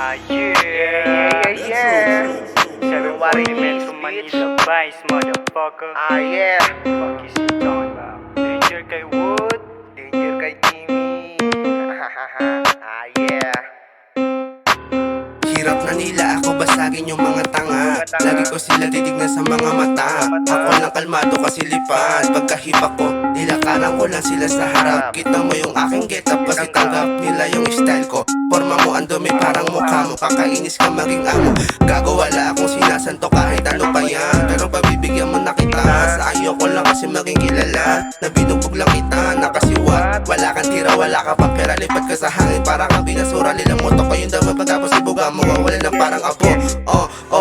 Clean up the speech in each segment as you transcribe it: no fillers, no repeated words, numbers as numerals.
Yeah. February men from Manila Vice, motherfucker. Yeah. Fuck is it talking about? Danger kay Wood, danger kay Timmy. Yeah. Hirap na nila ako basagin yung mga tanga. Lagi ko sila titignan sa mga mata. Ako lang kalmado kasi lipad. Pagkahipa ko, nilakaran ko lang sila sa harap. Kita mo yung aking getup kasi tanggap nila yung style ko. Forma mo ang dumi parang mukha mo. Kakainis ka maging amo. Gago wala akong sinasanto kahit ano pa yan. Pero pabibigyan mo na kita. Sa ayoko lang kasi maging kilala. Nabinugbog lang kita, nakasiwat. Wala kang tira, wala ka pa pera. Lipat ka sa hangin para kang binasura. Nilang moto ko yung dama pagkapos ibuga mo. Wala na parang apo.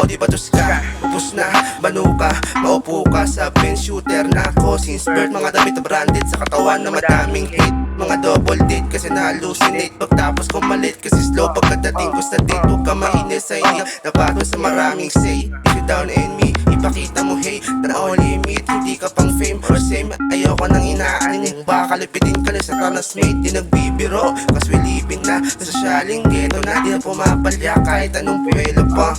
Di ba tus ka? Upos na, banuka. Maupo ka sa bench shooter na ako. Since birth, mga damit na branded sa katawan na madaming hate. Mga double date kasi na-hallucinate. Pagtapos ko malit kasi slow. Pagkadating ko sa date, huwag ka mainis sa hindi nabato sa maraming say. If you down in me, ipakita mo hey na all limit, hindi ka pang fame or same. Ayoko nang inaanin, baka kalipitin ka na sa transmate. Di nagbibiro, cause we living na sa syaling ghetto na. Di na pumapalya kahit anong puwelo pa.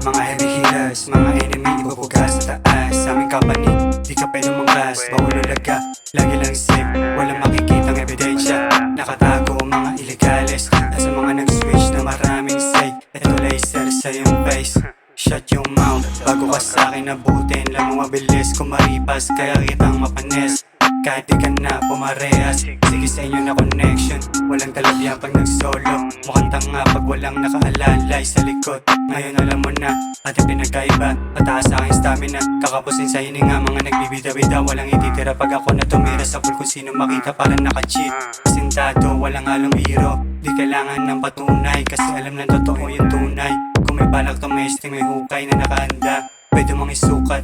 Mga heavy hitters, mga enemy, ibubugas sa taas. Sa aming company, di ka pwede mangkas. Maululog ka, lagi lang safe. Walang makikitang ebidensya. Nakatago mga illegales. Nasa mga nag-switch na maraming say. Ito laser sa iyong face. Shut your mouth, bago ka sa'kin nabutin. Lang mo mabilis kumaripas, kaya kitang mapanes. Kahit di ka na pumarehas, sige sa inyo na connection. Walang talabyan pag nag-solo. Mukhang tanga pag walang nakaalalay sa likod. Ngayon alam mo na, ating pinagkaiba. Pataas sa aking stamina, kakapusin sa hininga. Mga nagbibida-bida, walang ititira pag ako na tumira sa pool. Kung sino makita parang naka-cheat. Sintado, walang halong biro. Di kailangan ng patunay, kasi alam na totoo yung tunay. Kung may balak tumesting, may hukay na nakahanda, pwede mong isukat.